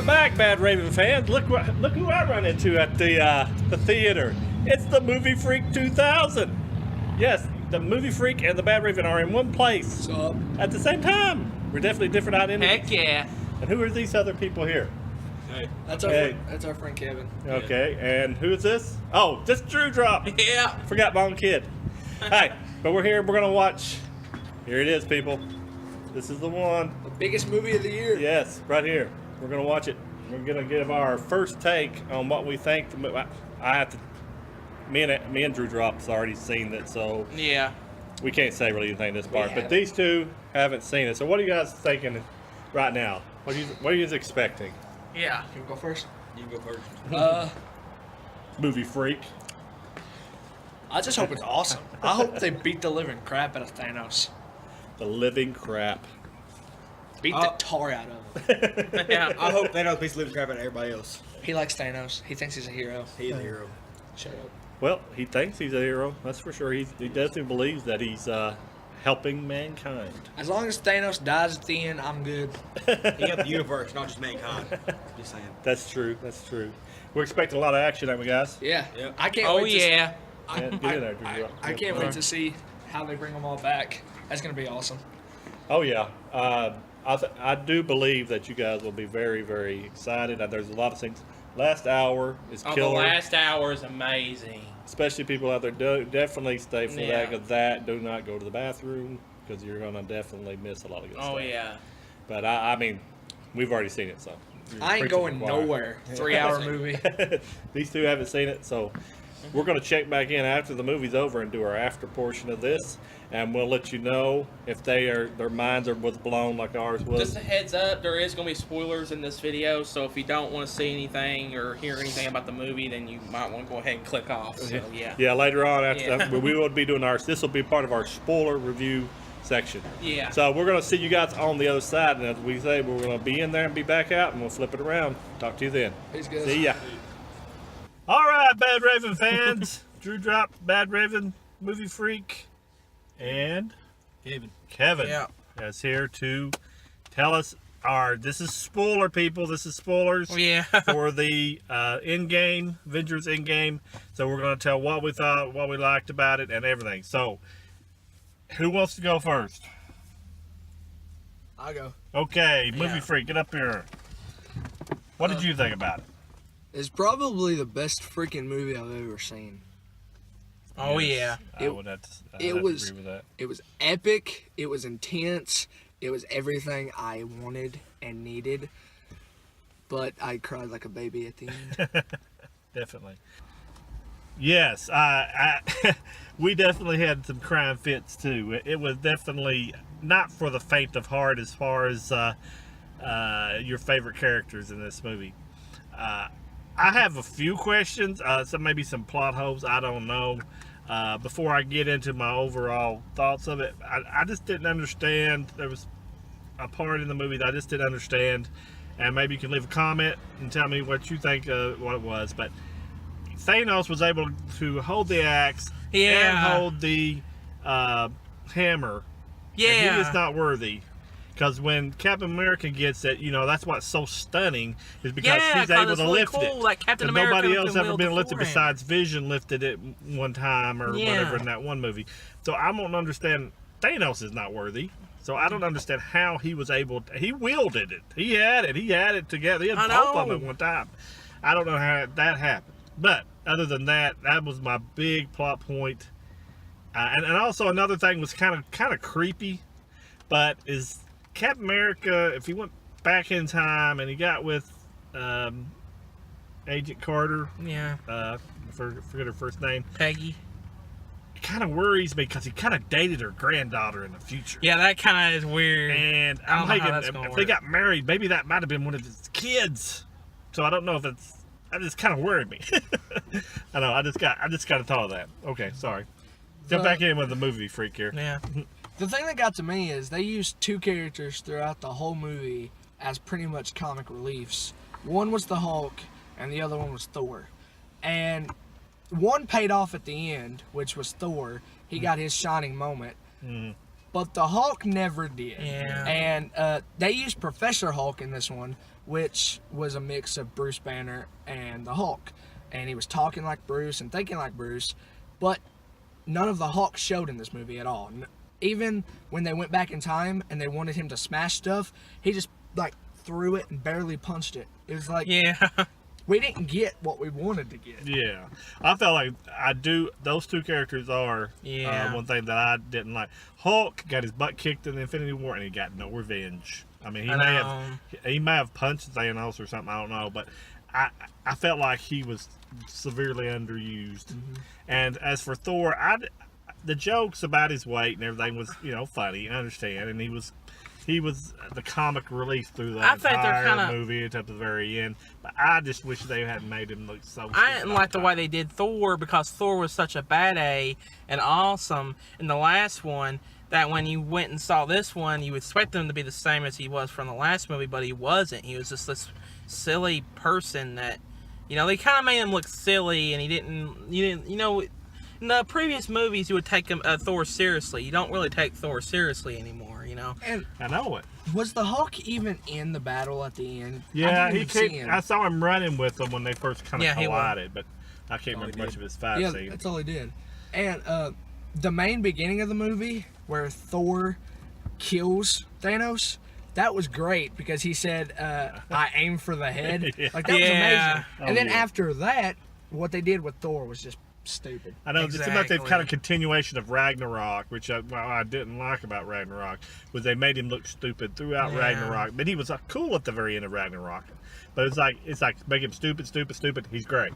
Welcome back, Badraven fans. Look who I run into at the theater. It's the Movie Freak 2000. Yes, the Movie Freak and the Badraven are in one place at the same time. We're definitely different identities. Heck yeah. And who are these other people here? Hey. That's our friend Kevin. Okay, and who is this? Oh, this Drewdrop. Yeah. Forgot my own kid. Hey, but we're here. We're gonna watch. Here it is, people. This is the one. The biggest movie of the year. Yes, right here. We're gonna watch it. We're gonna give our first take on what we think. I have to. Me and Drewdrop's already seen it, so Yeah. we can't say really anything in this part. But haven't. these two haven't seen it. So what are you guys thinking right now? What are you expecting? Yeah. Can we go first? You can go first. Movie Freak. I just hope it's awesome. I hope they beat the living crap out of Thanos. The living crap. Beat the tar out of him. Yeah. I hope Thanos beats the living crap out of everybody else. He likes Thanos. He thinks he's a hero. He's a hero. Shut up. Well, he thinks he's a hero. That's for sure. He definitely believes that he's helping mankind. As long as Thanos dies at the end, I'm good. He got the universe, not just mankind. Just saying. That's true. That's true. We're expecting a lot of action, aren't we, guys? Yeah. Yep. I can't Oh wait to yeah. Yeah, get in there, Drewdrop. I can't wait to see how they bring them all back. That's gonna be awesome. Oh yeah, I do believe that you guys will be very, very excited. There's a lot of things. Last hour is Oh, the killer. last hour is amazing. Especially people out there, definitely stay for Yeah. that. Do not go to the bathroom because you're gonna definitely miss a lot of good stuff. Oh yeah. But I mean, we've already seen it, so you're I ain't preaching going to the choir. nowhere. 3-hour movie. These two haven't seen it, so we're going to check back in after the movie's over and do our after portion of this, and we'll let you know if their minds was blown like ours was. Just a heads up, there is going to be spoilers in this video, so if you don't want to see anything or hear anything about the movie, then you might want to go ahead and click off. So yeah. Yeah, later on after Yeah. we will be doing this will be part of our spoiler review section. Yeah. So we're going to see you guys on the other side, and as we say, we're going to be in there and be back out, and we'll flip it around. Talk to you then. Peace, guys. See ya. All right, Badraven fans. Drewdrop, Badraven, Movie Freak, and Kevin Yeah. is here to tell us this is spoiler, people. This is spoilers Yeah. for the Endgame, Avengers Endgame. So we're going to tell what we thought, what we liked about it, and everything. So, who wants to go first? I'll go. Okay, Movie Yeah. Freak, get up here. What did you think about it? It's probably the best freaking movie I've ever seen. Oh Yes, yeah. I would have to it was- agree with that. It was epic. It was intense. It was everything I wanted and needed. But I cried like a baby at the end. Definitely. Yes, we definitely had some crying fits too. It was definitely not for the faint of heart as far as your favorite characters in this movie. I have a few questions, maybe some plot holes, I don't know. Before I get into my overall thoughts of it, I just didn't understand. There was a part in the movie that I just didn't understand, and maybe you can leave a comment and tell me what you think what it was. But Thanos was able to hold the axe and Yeah. hold the hammer. Yeah. And he is not worthy. Because when Captain America gets it, that's what's so stunning is because Yeah, he's 'cause able it's to really lift cool, it. like Captain 'Cause America nobody else can ever wield been the lifted forehand. besides Vision lifted it one time or Yeah. whatever in that one movie. So I don't understand. Thanos is not worthy. So I don't understand how he was able to, he wielded it. He had it together. He had I both of know. them at one time. I don't know how that happened. But other than that, that was my big plot point. And also another thing was kind of creepy, but is Captain America, if he went back in time and he got with Agent Carter, Yeah. forget her first name, Peggy. it kind of worries me because he kind of dated her granddaughter in the future. Yeah, that kind of is weird. And I I'm don't know how thinking that's if gonna they work. got married, maybe that might have been one of his kids. So I don't know if it's. That just kind of worried me. I know. I just got a thought of that. Okay, sorry. Jump back in with the Movie Freak here. Yeah. The thing that got to me is they used two characters throughout the whole movie as pretty much comic reliefs. One was the Hulk, and the other one was Thor. And one paid off at the end, which was Thor. He got his shining moment. But the Hulk never did. Yeah. And they used Professor Hulk in this one, which was a mix of Bruce Banner and the Hulk. And he was talking like Bruce and thinking like Bruce, but none of the Hulk showed in this movie at all. Even when they went back in time and they wanted him to smash stuff, he just like threw it and barely punched it. It was like, Yeah. we didn't get what we wanted to get. Yeah, I felt like those two characters are Yeah. one thing that I didn't like. Hulk got his butt kicked in the Infinity War and he got no revenge. I mean, he may have punched Thanos or something, I don't know, but I felt like he was severely underused. And as for Thor, the jokes about his weight and everything was, funny. I understand, and he was the comic relief through the I think they're entire kinda- movie until the very end. But I just wish they hadn't made him look so. I didn't like the way they did Thor because Thor was such a bad A and awesome in the last one that when you went and saw this one, you expect him to be the same as he was from the last movie, but he wasn't. He was just this silly person that, they kind of made him look silly, and in the previous movies you would take Thor seriously. You don't really take Thor seriously anymore, And I know it. was the Hulk even in the battle at the end? Yeah, I didn't even see him. I saw him running with them when they first kind of Yeah, he was. collided, but I can't remember much of his fight Yeah, scene. that's all he did. And the main beginning of the movie where Thor kills Thanos, that was great because he said, I aim for the head. Yeah. Like, that was Yeah. amazing. Oh, And then yeah. after that, what they did with Thor was just stupid. I know, just about the Exactly. kind of continuation of Ragnarok, which I didn't like about Ragnarok, was they made him look stupid throughout Yeah. Ragnarok. But he was cool at the very end of Ragnarok. But it's like make him stupid. He's great.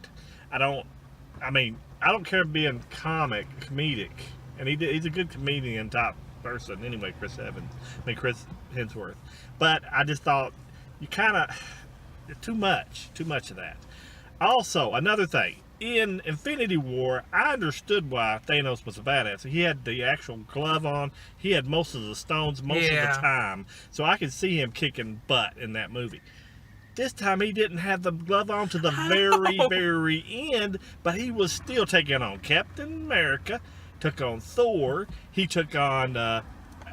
I don't care being comedic, and he's a good comedian type person anyway. Chris Hemsworth. But I just thought you kind of too much of that. Also, another thing. In Infinity War, I understood why Thanos was a badass. He had the actual glove on. He had most of the stones most of Yeah. the time. So I could see him kicking butt in that movie. This time he didn't have the glove on to the very, very end, but he was still taking on Captain America, took on Thor, he took on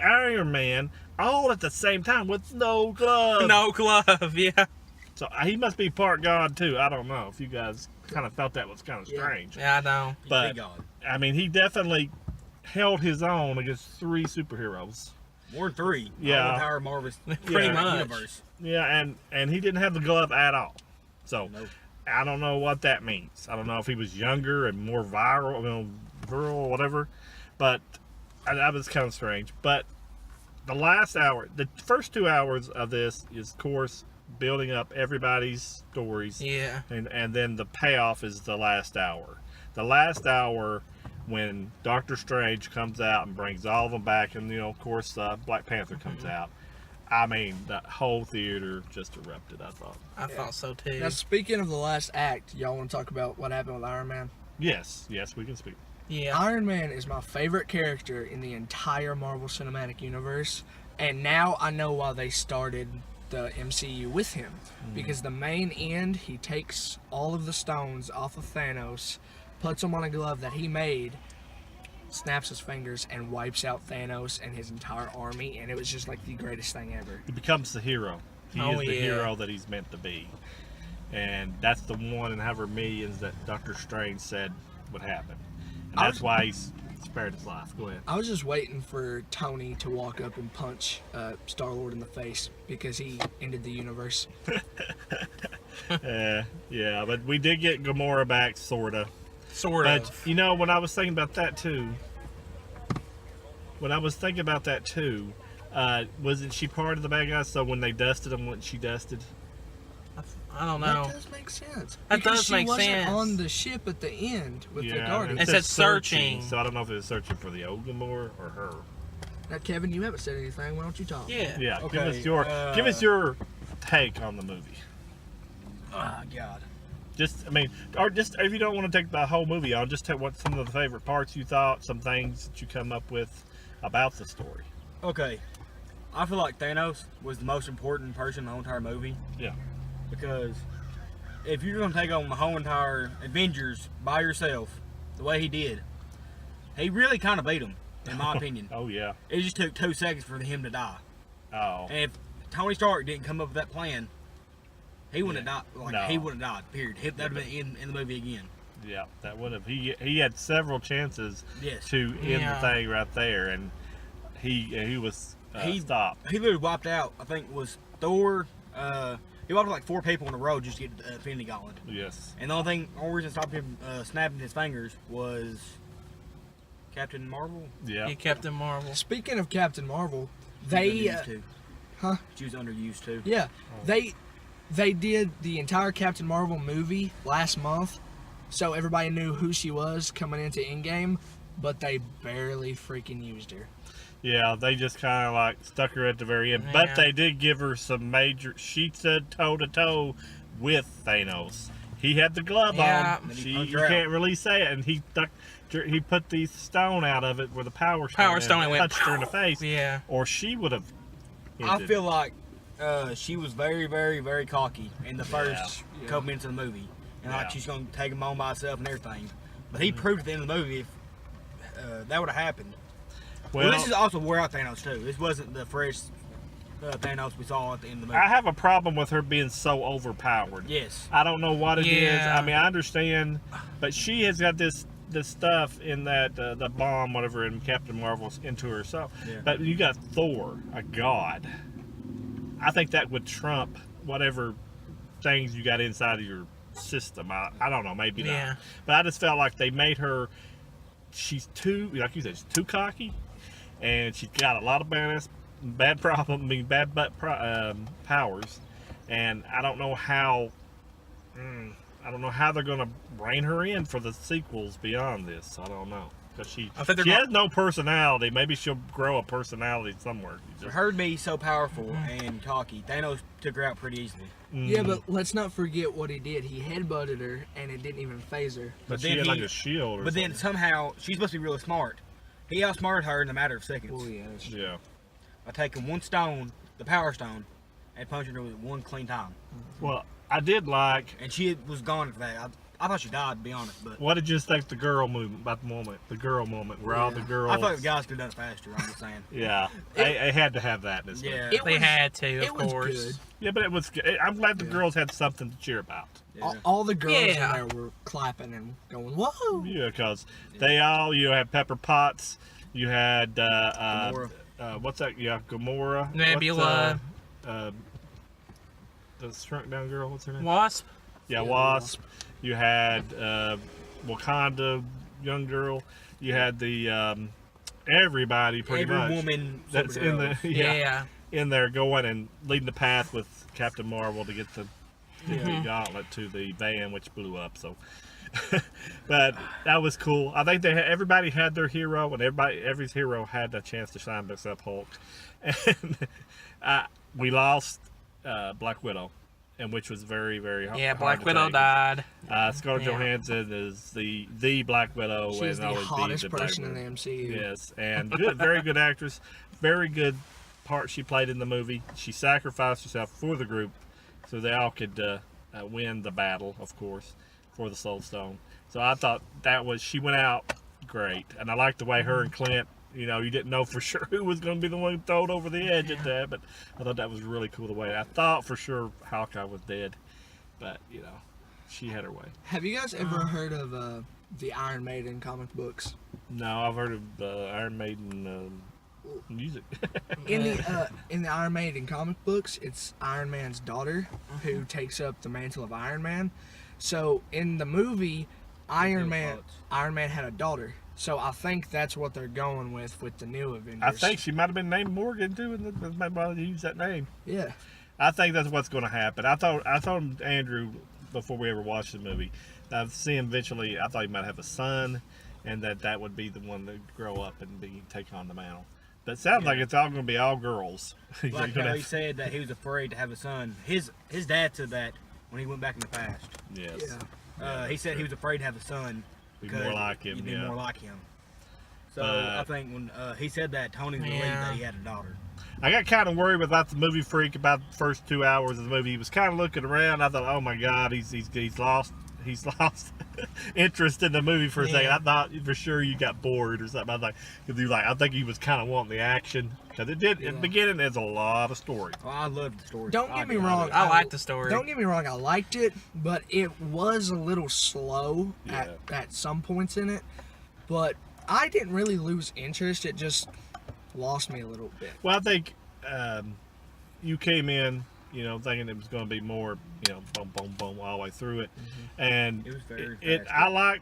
Iron Man, all at the same time with no glove. No glove, yeah. So he must be part god too. I don't know if you guys kind of felt that was kind of Yeah. strange. Yeah, I know. But Big God. I mean, he definitely held his own against 3 superheroes. More than 3. Yeah. All the power of Marvel's Pretty much. universe. Yeah, and he didn't have the glove at all. So Nope. I don't know what that means. I don't know if he was younger and more virile or whatever. But that was kind of strange. But the first 2 hours of this is, of course, building up everybody's stories. Yeah. And then the payoff is the last hour. The last hour when Doctor Strange comes out and brings all of them back, and of course Black Panther comes out. I mean, the whole theater just erupted, I thought. I thought so too. Now, speaking of the last act, y'all want to talk about what happened with Iron Man? Yes, we can speak. Yeah. Iron Man is my favorite character in the entire Marvel Cinematic Universe, and now I know why they started the MCU with him. Because the main end, he takes all of the stones off of Thanos, puts them on a glove that he made, snaps his fingers, and wipes out Thanos and his entire army, and it was just like the greatest thing ever. He becomes the hero. He Oh, is the yeah. hero that he's meant to be. And that's the one in however millions that Doctor Strange said would happen. And that's why he's spared his life. Go ahead. I was just waiting for Tony to walk up and punch Star-Lord in the face because he ended the universe. Yeah, but we did get Gamora back, sorta. Sort But of. when I was thinking about that too, wasn't she part of the bad guys? So when they dusted him, wasn't she dusted? I don't know. That does make sense. That Because does she make wasn't sense. on the ship at the end with the Guardians. It said searching. So I don't know if it was searching for the old Gamora or her. Now, Kevin, you haven't said anything. Why don't you talk? Yeah. Yeah, Okay, give us your take on the movie. Oh, God. Or just if you don't want to take the whole movie on, just take what some of the favorite parts you thought, some things that you come up with about the story. Okay. I feel like Thanos was the most important person in the whole entire movie. Yeah. Because if you're going to take on the whole entire Avengers by yourself, the way he did, he really kind of beat them, in my opinion. Oh yeah. It just took 2 seconds for him to die. Oh. And if Tony Stark didn't come up with that plan, He wouldn't have died. No. He wouldn't have died. Period. That would have been in the movie again. Yeah, that would have. He had several chances Yes. to end the thing right there, and he was stopped. He literally wiped out. I think it was Thor. He wiped out like 4 people in a row just to get Infinity Gauntlet. Yes. And the only reason stopped him snapping his fingers was Captain Marvel. Yeah. He Captain Marvel. Speaking of Captain Marvel, She they was underused too. huh? She was underused too. Yeah, they did the entire Captain Marvel movie last month, so everybody knew who she was coming into Endgame, but they barely freaking used her. Yeah, they just kind of like stuck her at the very end, but Yeah. they did give her some major. She stood toe to toe with Thanos. He had the glove Yeah. on. And he punched You her out. can't really say it, and he put the stone out of it where the power stone, Power stone and went touched her in the face. Yeah. Or she would have. I feel like she was very, very, very cocky in the first Yeah. couple minutes of the movie, and Yeah. like she's gonna take him on by herself and everything. But he proved at the end of the movie if that would have happened. Well, this is also wore out Thanos too. This wasn't the fresh Thanos we saw at the end of the movie. I have a problem with her being so overpowered. Yes. I don't know what it is. Yeah. I mean, I understand, but she has got this stuff in that the bomb, whatever, in Captain Marvel's into herself. Yeah. But you got Thor, a god. I think that would trump whatever things you got inside of your system. I don't know, maybe Yeah. not. But I just felt like they made her. She's too, like you said, she's too cocky, and she's got a lot of bad powers, and I don't know how. I don't know how they're going to rein her in for the sequels beyond this. I don't know, because she I think they're has no personality. Maybe she'll grow a personality somewhere. For her to be so powerful and cocky, Thanos took her out pretty easily. Yeah, but let's not forget what he did. He headbutted her, and it didn't even phase her. But she then had like he- a shield. Or But then something. somehow she's supposed to be really smart. He outsmarted her in a matter of seconds Oh yeah, that's true. Yeah. by taking one stone, the Power Stone, and punching her with one clean time. Well, I did like. And she was gone after that. I thought she died, to be honest. But What did you think the girl movement about the moment? The girl moment where all the Yeah. girls. I thought the guys could have done it faster. I'm just saying. Yeah, I had to have that in this Yeah. movie. It They was- had to, it of was course. good. Yeah, but it was. I'm glad the Yeah. girls had something to cheer about. Yeah. All the girls Yeah. in there were clapping and going, "Whoa!" Yeah, because they all. You had Pepper Potts. You had. Gamora. What's that? Yeah, Gamora. Nebula. What's, the shrunk down girl. What's her name? Wasp. Yeah, Yeah, Wasp. You had Wakanda, young girl. You had the everybody pretty Every much woman that's in the Yeah. in there going and leading the path with Captain Marvel to get the Yeah. gauntlet to the van, which blew up. So, but that was cool. I think everybody had their hero, and every hero had a chance to shine except Hulk. And we lost Black Widow, and which was very, very hard. Yeah, hard Black to Widow take. died. Scarlett Yeah. Johansson is the Black Widow. She's and the always be hottest the Black person in Widow. the MCU. Yes, and good, very good actress, very good part she played in the movie. She sacrificed herself for the group, so they all could win the battle, of course, for the Soul Stone. So I thought she went out great, and I liked the way her and Clint. You know, you didn't know for sure who was going to be the one who threw it over the edge at that, but I thought that was really cool the way. I thought for sure Hawkeye was dead, but you know, she had her way. Have you guys ever heard of the Iron Maiden comic books? No, I've heard of Iron Maiden music. In the Iron Maiden comic books, it's Iron Man's daughter who takes up the mantle of Iron Man. So in the movie, Iron Man had a daughter. So I think that's what they're going with the new Avengers. I think she might have been named Morgan too, and that's might want to use that name. Yeah. I think that's what's going to happen. I thought Andrew before we ever watched the movie. I've seen eventually. I thought he might have a son, and that would be the one to grow up and take on the mantle. But it sounds like it's all going to be all girls. You're Like gonna how he have- said that he was afraid to have a son. His dad said that when he went back in the past. yes. Yeah. He said he was afraid to have a son. Be because more like him. He'd be Yeah. more like him. So But- I think when he said that, Tony believed Yeah. that he had a daughter. I got kind of worried about the movie freak about the first 2 hours of the movie. He was kind of looking around. I thought, oh my God, he's lost he's lost interest in the movie for a second. Yeah. I thought for sure you got bored or something. I was like, cause you like, I think he was kind of wanting the action because it did in the beginning. There's a lot of story. Well, I loved the story. Don't get me wrong. I like the story. Don't get me wrong. I liked it, but it was a little slow Yeah. at some points in it. But I didn't really lose interest. It just lost me a little bit. Well, I think you came in, you know, thinking it was going to be more, you know, boom, boom, boom, all the way through it, and It was very it. fast.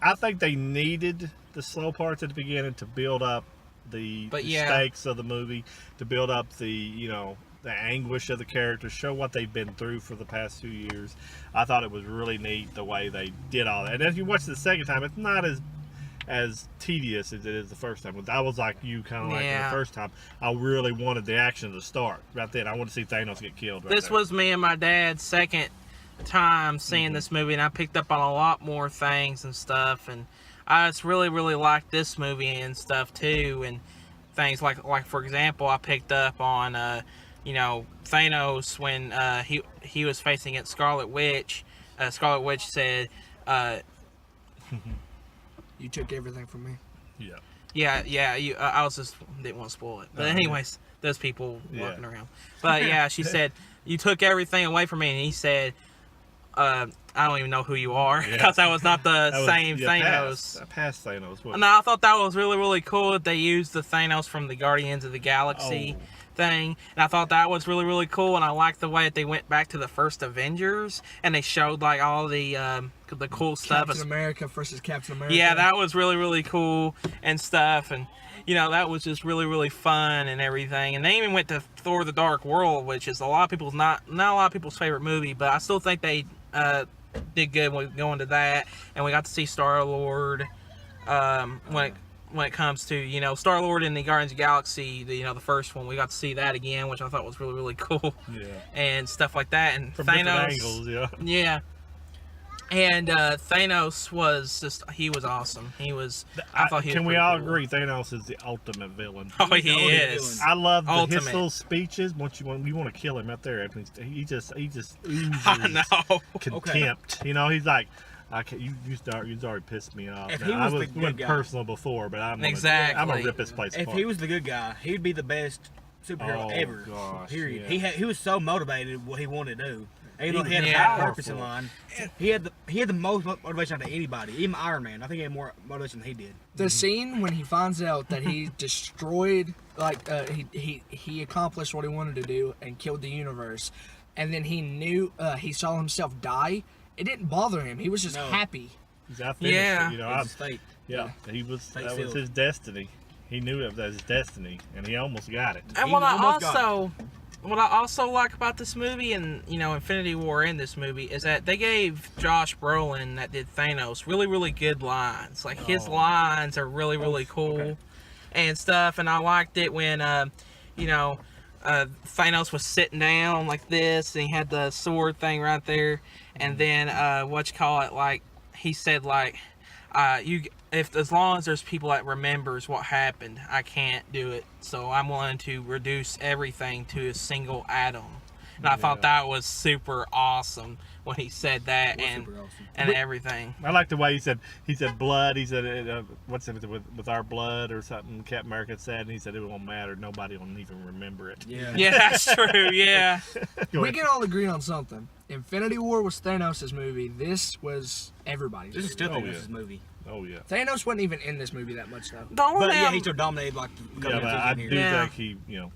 I think they needed the slow parts at the beginning to build up the stakes of the movie, to build up the, you know, the anguish of the characters, show what they've been through for the past 2 years. I thought it was really neat the way they did all that. And as you watch it the second time, it's not as tedious as it is the first time. I was like you, kind of like the first time. I really wanted the action to start right then. I wanted to see Thanos get killed. Right This there. was me and my dad's second time seeing this movie, and I picked up on a lot more things and stuff, and I just really liked this movie and stuff too, and things like for example, I picked up on you know, Thanos when he was facing against Scarlet Witch. Scarlet Witch said, You took everything from me. Yeah. yeah. I was just didn't want to spoil it, but anyways, those people walking Yeah. around. But yeah, she said, "You took everything away from me," and he said, "I don't even know who you are," because that was not the That was- same yeah, Thanos. Past Thanos. And I thought that was really cool that they used the Thanos from the Guardians of the Galaxy thing, and I thought that was really cool, and I liked the way that they went back to the first Avengers and they showed like all the cool stuff. Captain America versus Captain America. Yeah, that was really cool and stuff, and you know, that was just really fun and everything. And they even went to Thor: The Dark World, which is a lot of people's not a lot of people's favorite movie, but I still think they did good with going to that. And we got to see Star-Lord when it comes to, you know, Star-Lord in the Guardians of the Galaxy, the first one. We got to see that again, which I thought was really cool. Yeah. And stuff like that. And From Thanos, different angles, yeah. yeah. And Thanos he was awesome. I thought he was Can we pretty all cool. agree Thanos is the ultimate villain? Oh, he He's the ultimate is. villain. I love his Ultimate. little speeches. Once you want to kill him out there, he just oozes I know. contempt. You know, he's like, I can't, you already pissed me off. If Now, he I was the was good went guy. personal before, but I'm Exactly. gonna rip his place If apart. he was the good guy, he'd be the best superhero Oh, ever. gosh, Period. yeah. He was so motivated what he wanted to do. Even though he had a Yeah. high purpose in line, he had the most motivation out of anybody. Even Iron Man, I think he had more motivation than he did. The scene when he finds out that he destroyed, he accomplished what he wanted to do and killed the universe, and then he saw himself die. It didn't bother him. He was just No. happy. I finished Yeah. it, you know, It's his fate. that was sealed. his destiny. He knew it was his destiny, and he almost got it. And He what I almost got also like about this movie and, you know, Infinity War in this movie is that they gave Josh Brolin that did Thanos really good lines. Like his lines are really cool and stuff. And I liked it when Thanos was sitting down like this and he had the sword thing right there, and then like he said like as long as there's people that remembers what happened, I can't do it. So I'm willing to reduce everything to a single atom. And I thought that was super awesome when he said that, It was and super awesome. and everything. I like the way he said blood. He said what's it with our blood or something. Captain America said, and he said it won't matter. Nobody will even remember it. Yeah. Yeah, that's true. Yeah. We can all agree on something. Infinity War was Thanos' movie. This was everybody's This is still Oh, Thanos' yeah. movie. Oh yeah. Movie. Thanos wasn't even in this movie that much, though. The only But thing yeah, I'm- he still dominated like a couple Yeah, but I of do years. Yeah. think he, you know.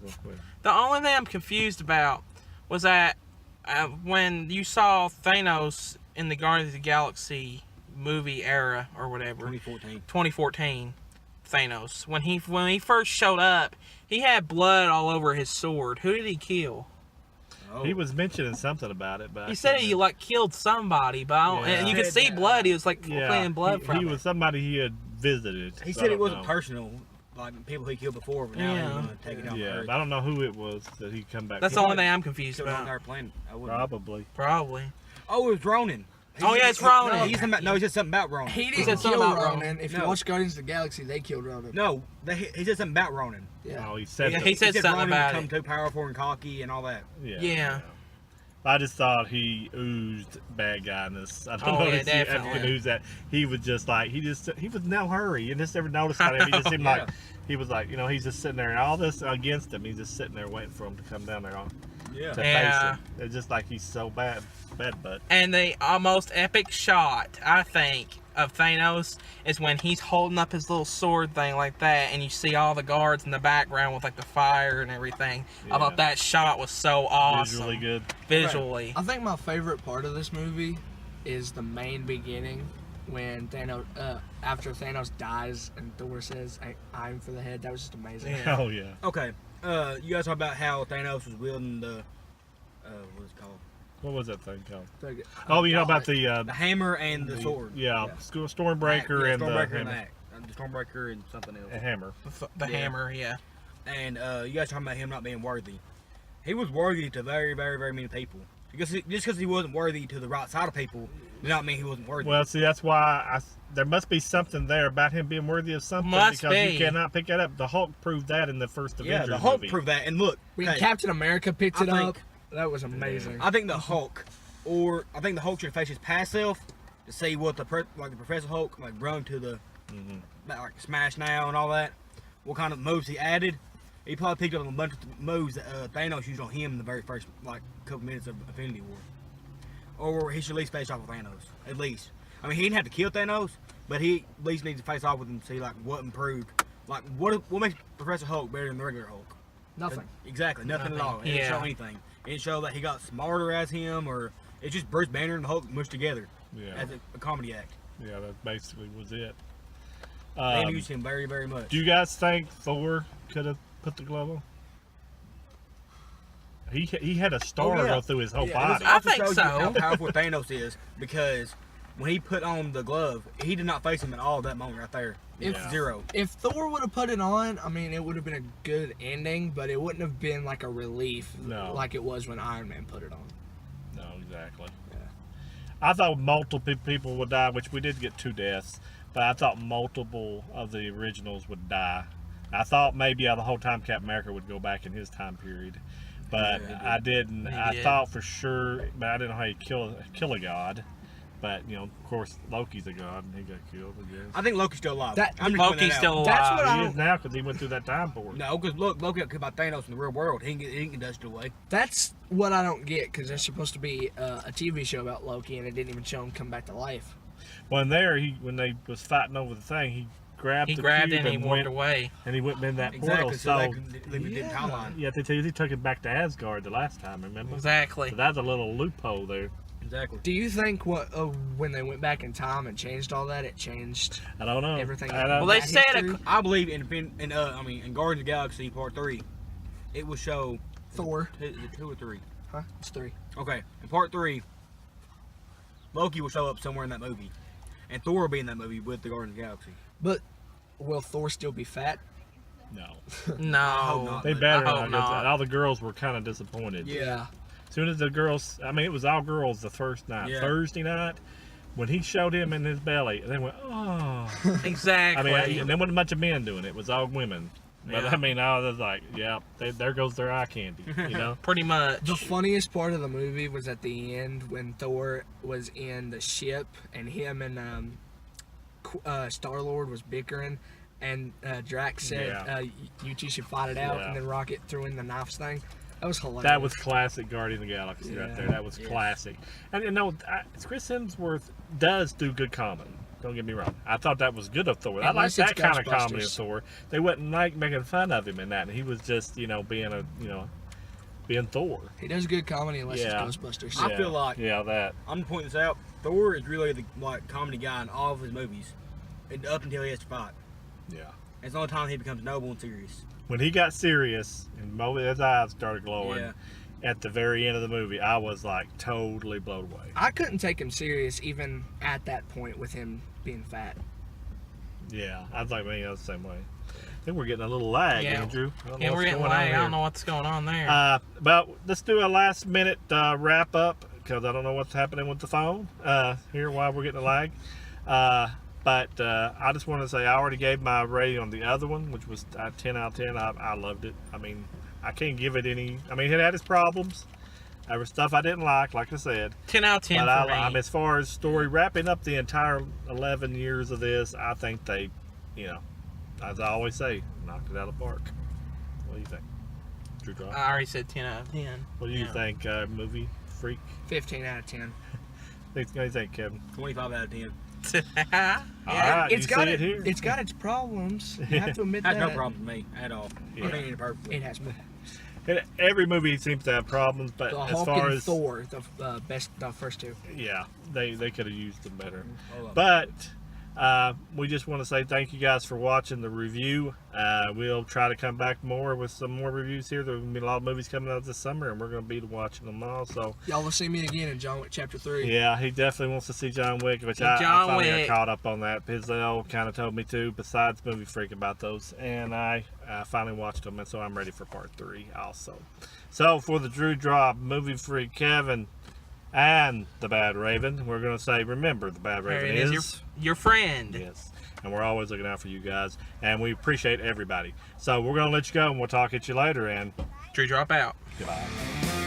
The only thing I'm confused about was that when you saw Thanos in the Guardians of the Galaxy movie era or whatever, 2014. Thanos, when he first showed up, he had blood all over his sword. Who did he kill? Oh. He was mentioning something about it, but He said he like killed somebody, but I don't, and you could Said see that, blood. He was like cleaning blood from he it. was somebody he had visited. He so said I it don't wasn't know. personal, like people he killed before, but now Yeah. he's gonna take it on Yeah, Earth. but I don't know who it was that he come back. That's from. the only thing I'm confused Killed on about. our planet. I wouldn't. Probably. Probably. Oh, it was Ronan. Oh, yeah, it's Ronan. No, he said something about Ronan. He said didn't something kill about Ronan. If you No. watch Guardians of the Galaxy, they killed Ronan. No, he said something about Ronan. Yeah. Oh, he said. Yeah, that. he said something Ronan about become it. too powerful and cocky and all that. Yeah. I just thought he oozed bad guyness. I don't Oh, know yeah, if you definitely. can ooze that. He was just like he was in no hurry. You just never noticed that. He just seemed like he was like he's just sitting there and all this against him. He's just sitting there waiting for him to come down there Yeah. to Yeah. face him. It's just like he's so bad butt. And the most epic shot, I think, of Thanos is when he's holding up his little sword thing like that, and you see all the guards in the background with like the fire and everything. I thought that shot was so awesome. Visually good. Visually. I think my favorite part of this movie is the main beginning when Thanos, after Thanos dies and Thor says, "I'm for the head." That was just amazing. Yeah. Oh yeah. Okay. You guys talk about how Thanos was wielding the what's it called? What was that thing called? Like, Oh, you know about The the hammer and the sword. Stormbreaker Yeah, and Stormbreaker the and hammer. the Stormbreaker and something else. A hammer. The Yeah. hammer, yeah. And you guys talking about him not being worthy. He was worthy to very, very, very many people. Just because he wasn't worthy to the right side of people did not mean he wasn't worthy. Well, see, that's why there must be something there about him being worthy of something Must because be. you cannot pick that up. The Hulk proved that in the first yeah, Avengers the Hulk movie. proved that. And look, when hey, Captain America picked I it up, think- that was amazing. I think the Hulk, I think the Hulk should face his past self to see what the Professor Hulk run to the like Smash Now and all that. What kind of moves he added? He probably picked up a bunch of moves that Thanos used on him in the very first couple minutes of Infinity War. Or he should at least face off with Thanos. At least. I mean, he didn't have to kill Thanos, but he at least needs to face off with him to see what improved. What makes Professor Hulk better than the regular Hulk? Nothing. Exactly, nothing at all. It Yeah. didn't show anything. It didn't show that he got smarter as him, or it's just Bruce Banner and the Hulk mushed together Yeah, as a comedy act. yeah, that basically was it. They used him very, very much. Do you guys think Thor could have put the glove on? He had a star Oh, yeah. go through his whole Yeah, body. this also I think shows so. you how powerful Thanos is, because when he put on the glove, he did not face him at all at that moment right there. If- Yeah. Zero. If Thor would have put it on, I mean, it would have been a good ending, but it wouldn't have been like a relief No. like it was when Iron Man put it on. No, exactly. Yeah. I thought multiple people would die, which we did get 2 deaths, but I thought multiple of the originals would die. I thought maybe the whole time Captain America would go back in his time period, but Yeah, he I didn't. He I did. thought for sure, but I didn't know how you kill a god. But of course, Loki's a god, and he got killed. I guess I think Loki's still alive. That- I'm just pointing Loki's that still out. alive. That's what he I is now because he went through that time for it. No, because Loki got killed by Thanos in the real world. He can get dusted away. That's what I don't get, because there's supposed to be a TV show about Loki, and it didn't even show him come back to life. Well, and there, when they was fighting over the thing, he grabbed He the grabbed cube it and he walked went, away. and he went in that Exactly. portal. So they So can leave it in timeline. yeah, they tell you he took it back to Asgard the last time. Remember? Exactly. So that's a little loophole there. Exactly. Do you think when they went back in time and changed all that, it changed I don't know. everything? I don't- Well, they that said history? I believe in Guardians of the Galaxy Part 3, it will show Thor? is it 2 or 3? Huh? It's 3. Okay, in Part 3, Loki will show up somewhere in that movie, and Thor will be in that movie with the Guardians of the Galaxy. But will Thor still be fat? no. hope No. not. They better I not. hope 'Cause not. all the girls were kind of disappointed. Yeah. As soon as the girls, I mean, it was all girls the first night. Yeah. Thursday night, when he showed him in his belly, they went, oh. Exactly. I mean, and there wasn't a bunch of men doing it. It was all women. But Yeah. I mean, I was like, yeah, there goes their eye candy, Pretty much. The funniest part of the movie was at the end when Thor was in the ship and him and Star-Lord was bickering, and Drax said, Yeah. you two should fight it out, Yeah. and then Rocket threw in the knives thing. That was hilarious. That was classic Guardian of the Galaxy right Yeah. there. That was Yes. classic. And Chris Hemsworth does do good comedy. Don't get me wrong. I thought that was good of Thor. I like Unless it's that kind of comedy of Ghostbusters. Thor. They wasn't like making fun of him in that, and he was just being Thor. He does good comedy unless Yeah. it's Ghostbusters. I feel like- that. I'm pointing this out. Thor is really the comedy guy in all of his movies, up until he has to fight. Yeah. It's the only time he becomes noble and serious. When he got serious and his eyes started glowing Yeah. at the very end of the movie, I was like totally blown away. I couldn't take him serious even at that point with him being fat. Yeah, I was like, man, I was the same way. I think we're getting a little lag, Yeah. Andrew. I don't know Yeah, what's we're getting going on lag. I here. don't know what's going on there. But let's do a last minute wrap up because I don't know what's happening with the phone here while we're getting a lag. But I just want to say I already gave my rating on the other one, which was 10 out of 10. I loved it. I mean, I can't give it any. I mean, it had its problems. There was stuff I didn't like I said. 10 out of 10 But for me. I'm as far as story, wrapping up the entire 11 years of this, I think they, as I always say, knocked it out of the park. What do you think? Drewdrop? I already said 10 out of 10. What do you think, movie freak? 15 out of 10. What do you think, Kevin? 25 out of 10. Yeah. All right, It's you got see it here. It's got its problems. You have to admit That's that. no problem with me at all. Yeah. I think it's perfect. It has Every movie seems to have problems, but the as Hulk far and as Thor, the best, the first two. yeah, they could have used them better. All of them. But we just want to say thank you guys for watching the review. We'll try to come back more with some more reviews here. There's going to be a lot of movies coming out this summer, and we're going to be watching them all. So Y'all will see me again in John Wick Chapter 3. yeah, he definitely wants to see John Wick, which I John finally Wick. got caught up on that. Pizzelle kind of told me to, besides Movie Freak, about those. And I finally watched them, and so I'm ready for part 3 also. So for the Drewdrop, Movie Freak, Kevin, and the Badraven, we're going to say, remember, the Badraven is your friend. yes. And we're always looking out for you guys. And we appreciate everybody. So we're going to let you go, and we'll talk at you later. And Drewdrop out. goodbye.